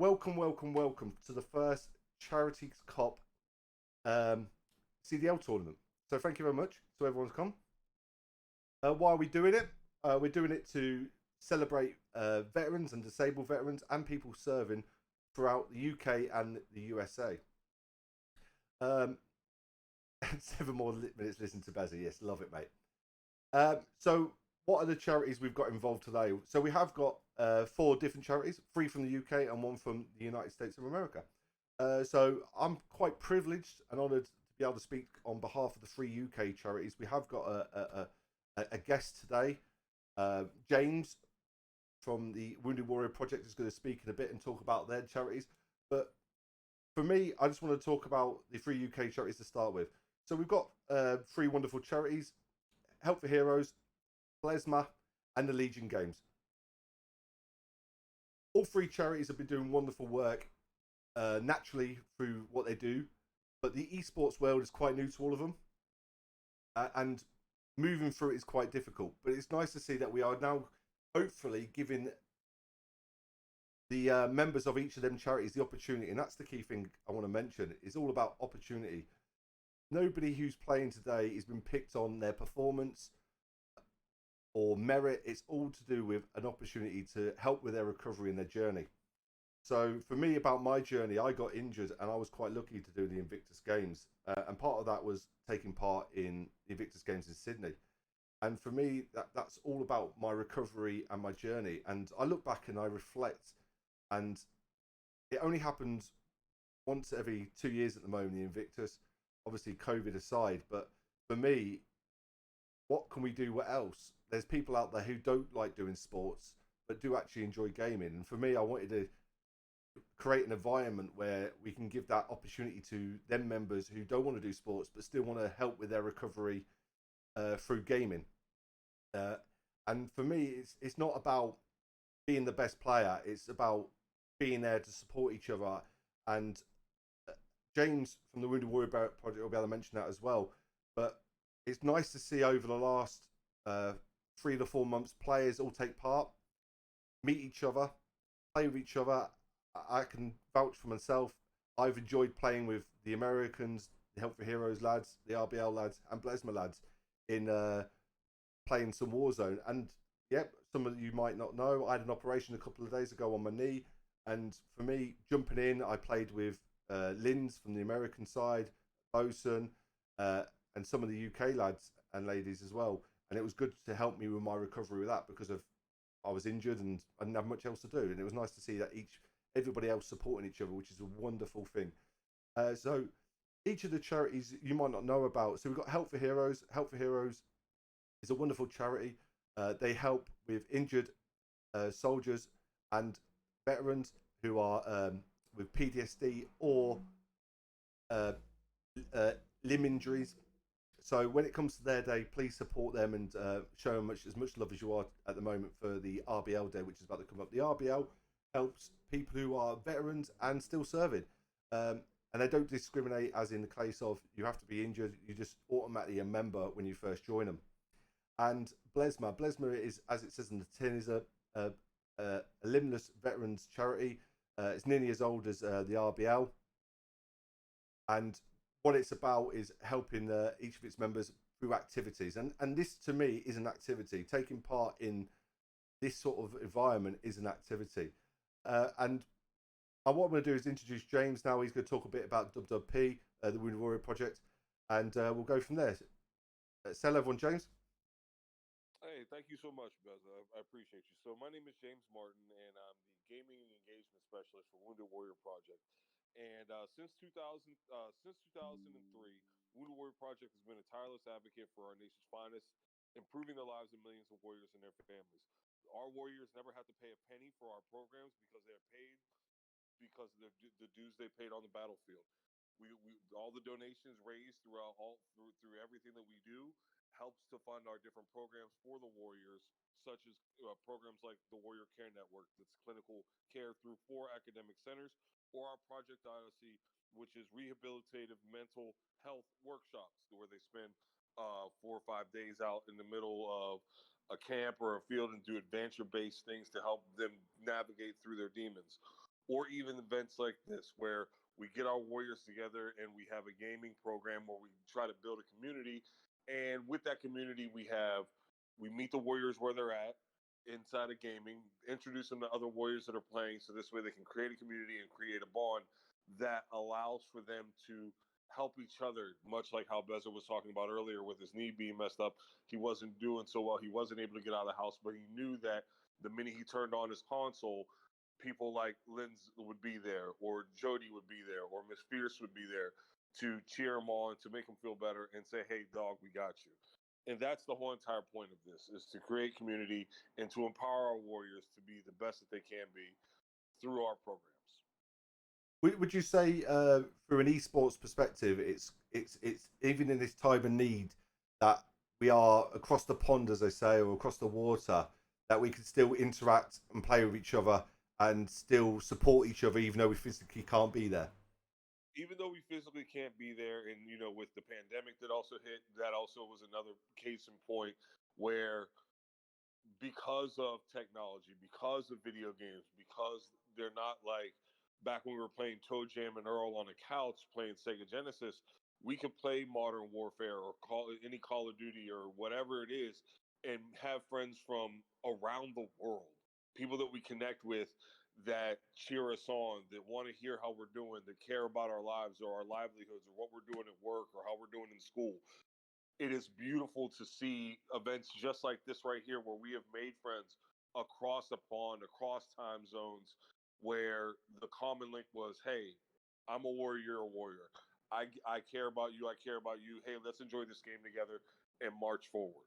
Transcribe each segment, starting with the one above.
welcome to the first Charities Cop um, CDL tournament. So thank you very much to everyone's come. Why are we doing it? We're doing it to celebrate veterans and disabled veterans and people serving throughout the UK and the USA. Um, 7 more minutes listening to Bazzy. Yes, love it, mate. So, what are the charities we've got involved today? So, we have got 4 different charities, 3 from the UK and 1 from the United States of America. So, I'm quite privileged and honoured to be able to speak on behalf of the 3 UK charities. We have got a guest today, James from the Wounded Warrior Project is going to speak in a bit and talk about their charities. But for me, I just want to talk about the 3 UK charities to start with. So we've got 3 wonderful charities: Help for Heroes, Plasma, and the Legion Games. All 3 charities have been doing wonderful work naturally through what they do, but the esports world is quite new to all of them, and moving through it is quite difficult. But it's nice to see that we are now hopefully giving the members of each of them charities the opportunity, and that's the key thing I want to mention. It's all about opportunity. Nobody who's playing today has been picked on their performance or merit. It's all to do with an opportunity to help with their recovery and their journey. So for me, about my journey, I got injured and I was quite lucky to do the Invictus Games, and part of that was taking part in the Invictus Games in Sydney. And for me, that's all about my recovery and my journey. And I look back and I reflect, and it only happens once every 2 years at the moment, the Invictus, obviously COVID aside. But for me, what can we do? What else? There's people out there who don't like doing sports, but do actually enjoy gaming. And for me, I wanted to create an environment where we can give that opportunity to them members who don't want to do sports, but still want to help with their recovery through gaming. Uh, and for me, it's not about being the best player. It's about being there to support each other. And James from the Wounded Warrior Project will be able to mention that as well. But it's nice to see over the last 3 to 4 months, players all take part, meet each other, play with each other. I can vouch for myself. I've enjoyed playing with the Americans, the Help for Heroes lads, the RBL lads, and Blesma lads in playing some Warzone. And yep, some of you might not know, I had an operation a couple of days ago on my knee. And for me, jumping in, I played with Linz from the American side, Bosun, and some of the UK lads and ladies as well. And it was good to help me with my recovery with that because of I was injured and I didn't have much else to do. And it was nice to see that everybody else supporting each other, which is a wonderful thing. So each of the charities you might not know about. So we've got Help for Heroes. Help for Heroes is a wonderful charity. They help with injured soldiers and veterans who are with PTSD or uh, limb injuries. So when it comes to their day, please support them and show them as much love as you are at the moment for the RBL day, which is about to come up. The RBL helps people who are veterans and still serving. And they don't discriminate, as in the case of you have to be injured, you just automatically a member when you first join them. And Blesma is, as it says in the tin, is a limbless veterans charity. It's nearly as old as the RBL. And what it's about is helping each of its members through activities. And this, to me, is an activity. Taking part in this sort of environment is an activity. And what I'm going to do is introduce James now. He's going to talk a bit about WWP, the Wounded Warrior Project, and we'll go from there. Tell everyone, James. Hey, thank you so much, Bez. I appreciate you. So, my name is James Martin, and I'm the gaming and engagement specialist for Wounded Warrior Project. And since 2003, Wounded Warrior Project has been a tireless advocate for our nation's finest, improving the lives of millions of warriors and their families. Our warriors never have to pay a penny for our programs because they're paid because of the dues they paid on the battlefield. We all the donations raised throughout through everything that we do helps to fund our different programs for the warriors, such as programs like the Warrior Care Network, that's clinical care through 4 academic centers, or our Project Odyssey, which is rehabilitative mental health workshops, where they spend 4 or 5 days out in the middle of a camp or a field and do adventure-based things to help them navigate through their demons. or even events like this where we get our warriors together and we have a gaming program where we try to build a community. And with that community, we meet the warriors where they're at inside of gaming, introduce them to other warriors that are playing, so this way they can create a community and create a bond that allows for them to help each other, much like how Beza was talking about earlier with his knee being messed up. He wasn't doing so well. He wasn't able to get out of the house, but he knew that the minute he turned on his console, people like Linz would be there, or Jody would be there, or Miss Fierce would be there to cheer him on, to make him feel better, and say, "Hey, dog, we got you." And that's the whole entire point of this: is to create community and to empower our warriors to be the best that they can be through our programs. Would you say, through an esports perspective, it's even in this time of need that we are across the pond, as they say, or across the water, that we can still interact and play with each other and still support each other, even though we physically can't be there? Even though we physically can't be there, and with the pandemic that also hit, that also was another case in point where, because of technology, because of video games, because they're not like back when we were playing Toe Jam and Earl on a couch playing Sega Genesis, we could play Modern Warfare or any Call of Duty or whatever it is, and have friends from around the world, people that we connect with, that cheer us on, that want to hear how we're doing, that care about our lives or our livelihoods or what we're doing at work or how we're doing in school. It is beautiful to see events just like this right here, where we have made friends across a pond, across time zones, where the common link was, hey, I'm a warrior, you're a warrior. I care about you, I care about you. Hey, let's enjoy this game together and march forward.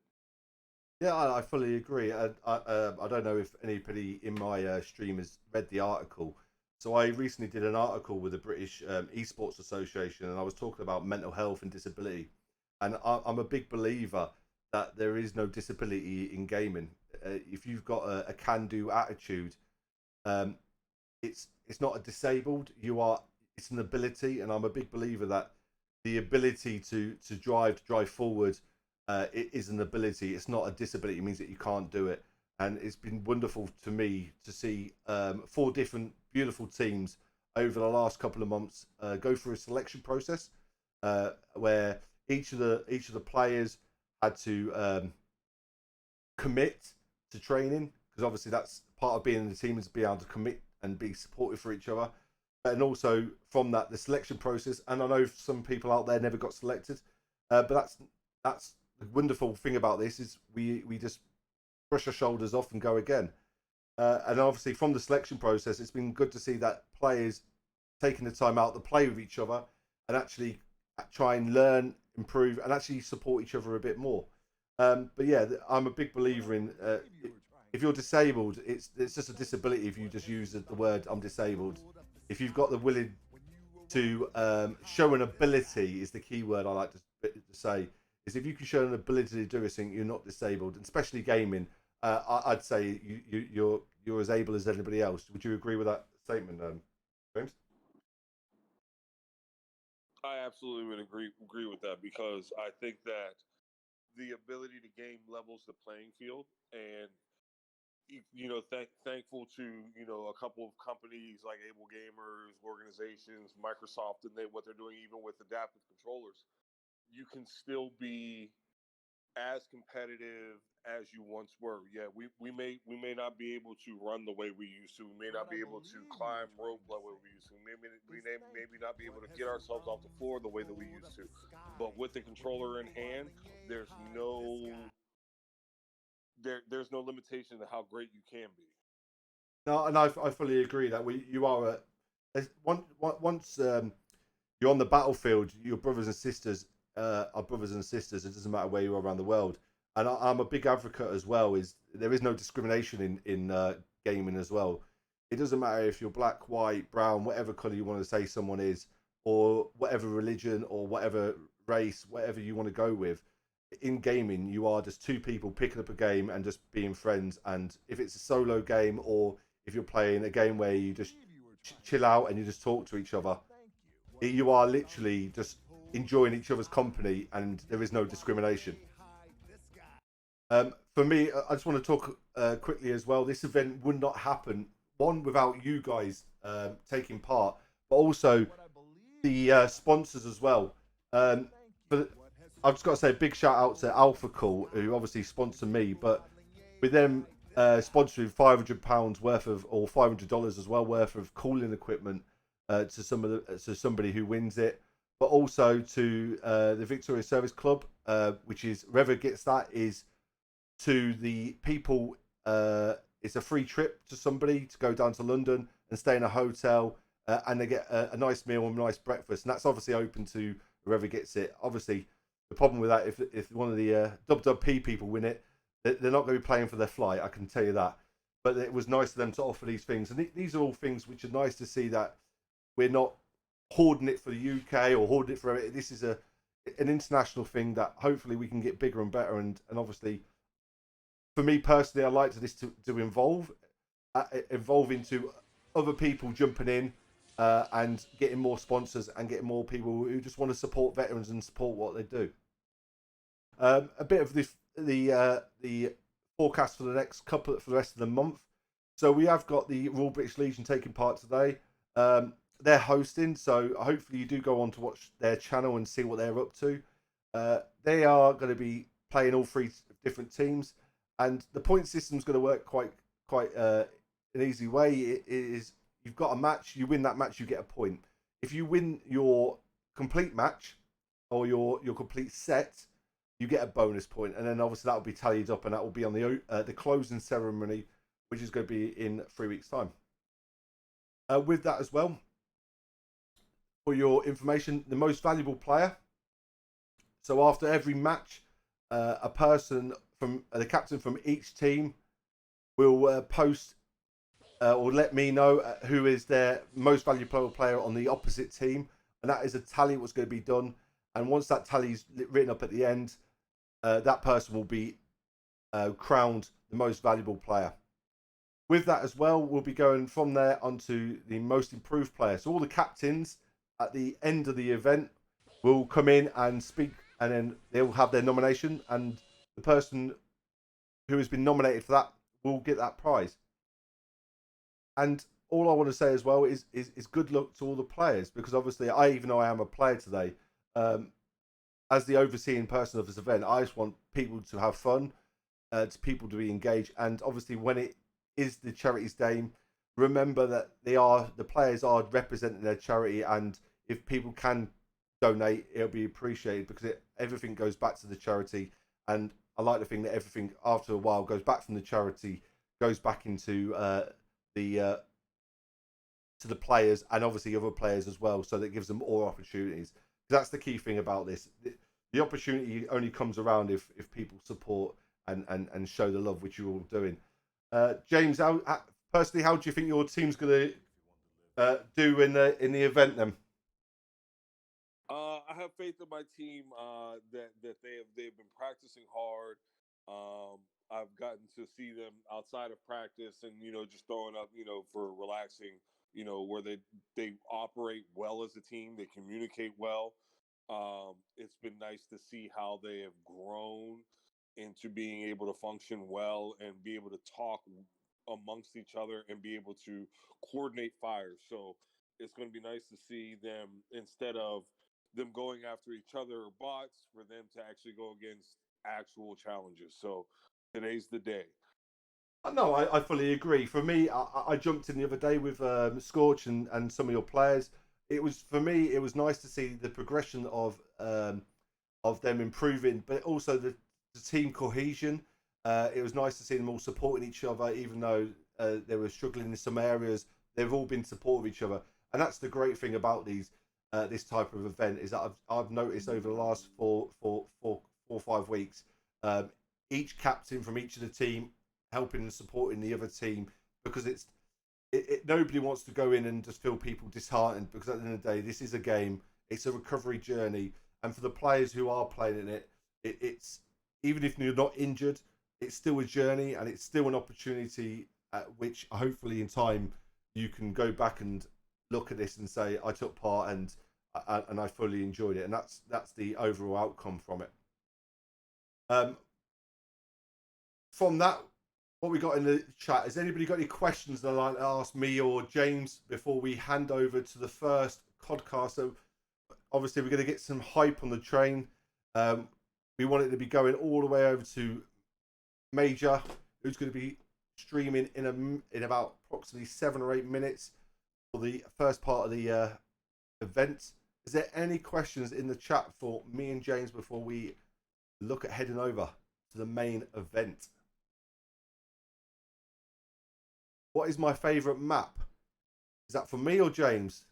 Yeah, I fully agree. I don't know if anybody in my stream has read the article. So I recently did an article with the British Esports Association, and I was talking about mental health and disability. And I'm a big believer that there is no disability in gaming. If you've got a can-do attitude, um, it's not a disabled. It's an ability, and I'm a big believer that the ability to drive forward, it is an ability. It's not a disability. It means that you can't do it. And it's been wonderful to me to see four different beautiful teams over the last couple of months go through a selection process where each of the players had to commit to training, because obviously that's part of being in the team, is to be able to commit and be supportive for each other. And also from that, the selection process. And I know some people out there never got selected, but that's the wonderful thing about this, is we just brush our shoulders off and go again. And obviously from the selection process, it's been good to see that players taking the time out to play with each other and actually try and learn, improve, and actually support each other a bit more. But yeah, I'm a big believer in if you're disabled, it's just a disability. If you just use the word "I'm disabled," if you've got the willing to show an ability, is the key word I like to say. Is if you can show an ability to do something, you're not disabled, and especially gaming. I'd say you're as able as anybody else. Would you agree with that statement, James? I absolutely would agree with that, because I think that the ability to game levels the playing field. And thankful to a couple of companies like Able Gamers, organizations, Microsoft, and what they're doing even with adaptive controllers. You can still be as competitive as you once were. Yeah, we may not be able to run the way we used to. We may not be able to climb rope the way we used to. We maybe not be able to get ourselves off the floor the way that we used to. But with the controller in hand, there's no there's no limitation to how great you can be. No, and I fully agree that you are once you're on the battlefield, your brothers and sisters are brothers and sisters. It doesn't matter where you are around the world. And I'm a big advocate as well. Is there is no discrimination in gaming as well. It doesn't matter if you're black, white, brown, whatever color you want to say someone is, or whatever religion or whatever race, whatever you want to go with. In gaming, you are just two people picking up a game and just being friends. And if it's a solo game, or if you're playing a game where you just chill out and you just talk to each other, you are literally just enjoying each other's company, and there is no discrimination. For me, I just want to talk quickly as well. This event would not happen one without you guys taking part, but also the sponsors as well. But I've just got to say a big shout out to Alpha Cool, who obviously sponsor me, but with them sponsoring £500 worth of, or $500 as well worth of cooling equipment to somebody who wins it, but also to the Victoria Service Club, which is whoever gets that is to the people. It's a free trip to somebody to go down to London and stay in a hotel, and they get a nice meal and a nice breakfast, and that's obviously open to whoever gets it. Obviously, the problem with that, if one of the WWP people win it, they're not going to be playing for their flight. I can tell you that. But it was nice of them to offer these things, and these are all things which are nice to see that we're not hoarding it for the UK or hoarding it for. This is an international thing that hopefully we can get bigger and better, and obviously, for me personally, I like this to evolve into other people jumping in and getting more sponsors and getting more people who just want to support veterans and support what they do. A bit of the forecast for the for the rest of the month. So we have got the Royal British Legion taking part today. They're hosting, so hopefully you do go on to watch their channel and see what they're up to. They are going to be playing all three different teams, and the point system is going to work quite an easy way. It is, you've got a match, you win that match, you get a point. If you win your complete match or your complete set, you get a bonus point, and then obviously that will be tallied up, and that will be on the closing ceremony, which is going to be in 3 weeks' time. With that as well, for your information, the most valuable player. So after every match, a person from the captain from each team will post or let me know who is their most valuable player on the opposite team, and that is a tally what's going to be done. And once that tally is written up at the end, that person will be crowned the most valuable player. With that as well, we'll be going from there onto the most improved player. So all the captains at the end of the event will come in and speak, and then they'll have their nomination, and the person who has been nominated for that will get that prize. And all I want to say as well is good luck to all the players, because obviously even though I am a player today, as the overseeing person of this event, I just want people to have fun, to people to be engaged, and obviously when it is the Charities Day, remember that the players are representing their charity, and if people can donate, it'll be appreciated, because everything goes back to the charity. And I like to think that everything after a while goes back from the charity, goes back into to the players, and obviously other players as well, so that gives them more opportunities. That's the key thing about this. The opportunity only comes around if people support and show the love, which you're all doing. James, personally, how do you think your team's going to do in the event then? I have faith in my team that they've been practicing hard. I've gotten to see them outside of practice, and just throwing up for relaxing. Where they operate well as a team, they communicate well. It's been nice to see how they have grown into being able to function well and be able to talk amongst each other and be able to coordinate fires. So it's going to be nice to see them, instead of them going after each other or bots, for them to actually go against actual challenges. So today's the day. No, I fully agree. For me, I jumped in the other day with Scorch and some of your players. It was, for me, it was nice to see the progression of them improving, but also the team cohesion. It was nice to see them all supporting each other, even though they were struggling in some areas. They've all been supportive of each other, and that's the great thing about this type of event, is that I've noticed over the last 4 or 5 weeks, each captain from each of the team helping and supporting the other team, because nobody wants to go in and just feel people disheartened, because at the end of the day, this is a game, it's a recovery journey, and for the players who are playing in it's, even if you're not injured, it's still a journey, and it's still an opportunity at which hopefully in time you can go back and look at this and say, I took part, and I fully enjoyed it, and that's the overall outcome from it. From that, what we got in the chat. Has anybody got any questions they'd like to ask me or James before we hand over to the first podcast? So obviously we're going to get some hype on the train. We want it to be going all the way over to Major, who's going to be streaming in about approximately 7 or 8 minutes for the first part of the event. Is there any questions in the chat for me and James before we look at heading over to the main event? What is my favourite map? Is that for me or James?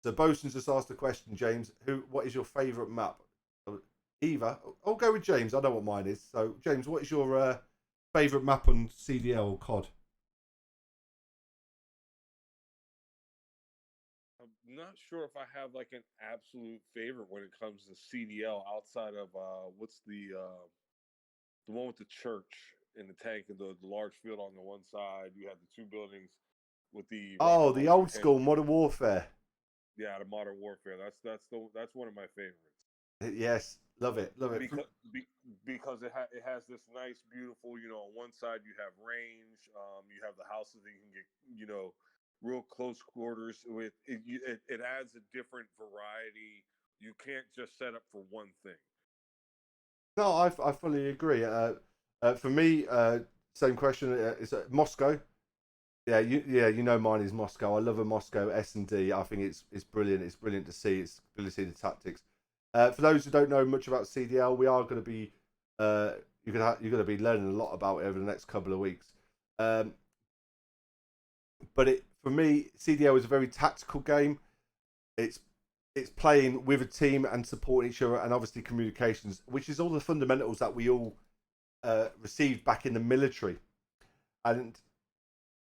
So Bosun's just asked the question, James. What is your favourite map? Eva, I'll go with James. I know what mine is. So James, what is your favourite map on CDL or COD? I'm not sure if I have like an absolute favorite when it comes to CDL outside of what's the one with the church and the tank and the large field on the one side. You have the two buildings with the Oh, rocket the launcher old school Modern Warfare. Yeah, the Modern Warfare. That's one of my favorites. Yes, love it. Because it has this nice, beautiful. On one side you have range. You have the houses that you can get. Real close quarters with. It adds a different variety. You can't just set up for one thing. No, I fully agree. For me, same question. Is Moscow? Yeah, you know mine is Moscow. I love a Moscow S&D. I think it's brilliant. It's brilliant to see. It's brilliant to see the tactics. For those who don't know much about CDL, we are going to be you're going to be learning a lot about it over the next couple of weeks. But for me, CDL is a very tactical game. It's playing with a team and supporting each other, and obviously communications, which is all the fundamentals that we all received back in the military. And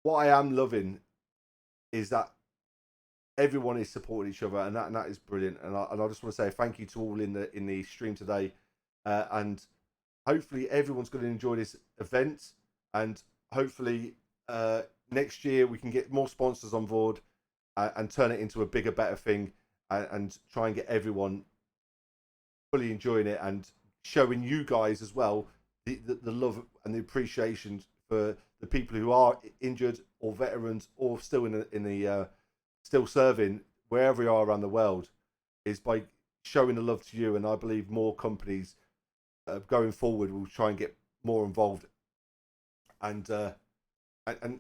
what I am loving is that everyone is supporting each other, and that is brilliant. And I just want to say thank you to all in the stream today, and hopefully everyone's going to enjoy this event, and hopefully next year we can get more sponsors on board and turn it into a bigger, better thing, and try and get everyone fully enjoying it and showing you guys as well the love and the appreciation for the people who are injured or veterans or still in the still serving wherever you are around the world, is by showing the love to you. And I believe more companies going forward will try and get more involved and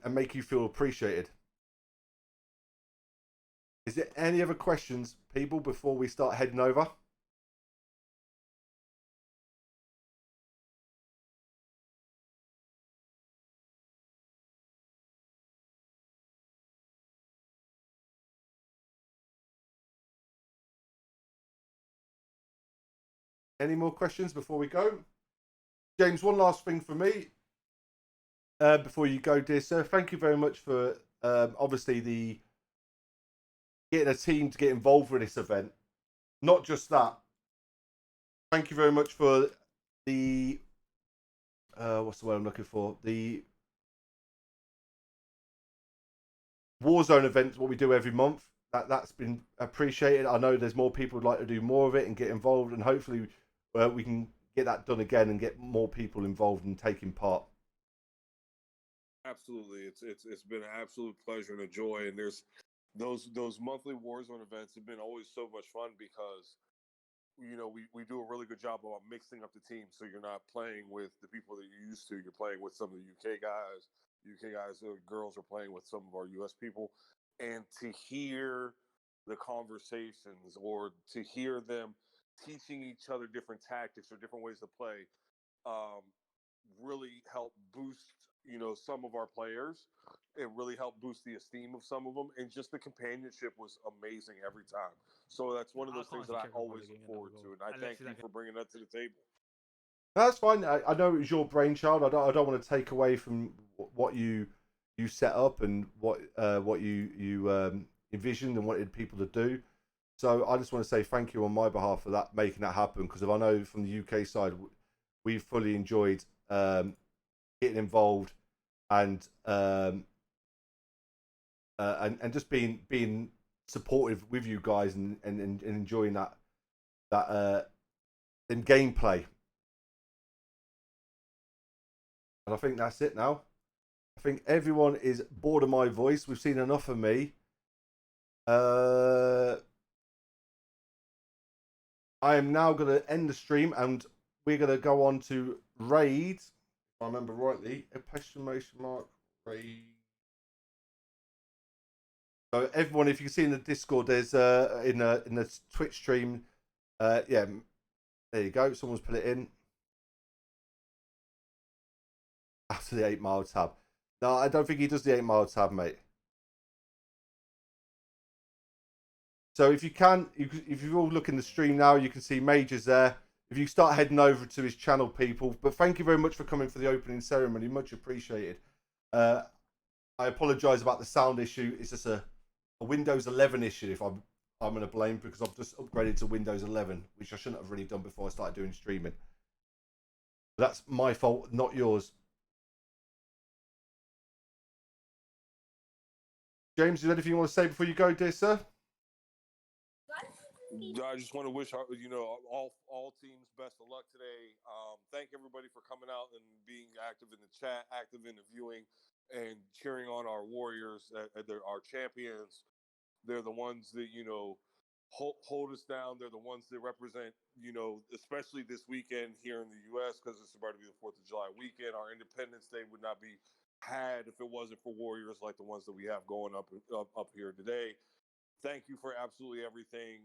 make you feel appreciated. Is there any other questions, people, before we start heading over? Any more questions before we go? James, one last thing for me before you go, dear sir. Thank you very much for obviously the getting a team to get involved with this event. Not just that. Thank you very much for the what's the word I'm looking for? The Warzone event, what we do every month. That's been appreciated. I know there's more people who'd like to do more of it and get involved, and hopefully we can get that done again and get more people involved and taking part. Absolutely, it's been an absolute pleasure and a joy. And there's those monthly Warzone events have been always so much fun because we do a really good job about mixing up the team. So you're not playing with the people that you're used to. You're playing with some of the UK guys. Girls are playing with some of our US people, and to hear the conversations or to hear them teaching each other different tactics or different ways to play, um, really help boost some of our players. It really helped boost the esteem of some of them, and just the companionship was amazing every time. So that's one of those things that I always look forward to, and I thank you for bringing that to the table. That's fine. I know it was your brainchild. I don't want to take away from what you set up and what you envisioned and wanted people to do. So I just want to say thank you on my behalf for that, making that happen. Because if I know from the UK side, we fully enjoyed getting involved and and just being supportive with you guys and enjoying that in gameplay. And I think that's it now. I think everyone is bored of my voice. We've seen enough of me. I am now going to end the stream and we're going to go on to raid. If I remember rightly, exclamation mark raid. So everyone, if you can see in the Discord, there's in the Twitch stream, yeah, there you go. Someone's put it in after the 8 Mile tab. No, I don't think he does the 8 Mile tab, mate. So if you can, if you all look in the stream now, you can see Major's there. If you start heading over to his channel, people. But thank you very much for coming for the opening ceremony. Much appreciated. I apologise about the sound issue. It's just a Windows 11 issue. If I'm going to blame because I've just upgraded to Windows 11, which I shouldn't have really done before I started doing streaming. But that's my fault, not yours. James, is there anything you want to say before you go, dear sir? I just want to wish all teams best of luck today. Thank everybody for coming out and being active in the chat, active in the viewing, and cheering on our Warriors. They're our champions. They're the ones that hold us down. They're the ones that represent especially this weekend here in the U.S. because it's about to be the 4th of July weekend. Our Independence Day would not be had if it wasn't for Warriors like the ones that we have going up here today. Thank you for absolutely everything.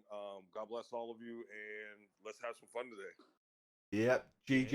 God bless all of you, and let's have some fun today. Yep. GG.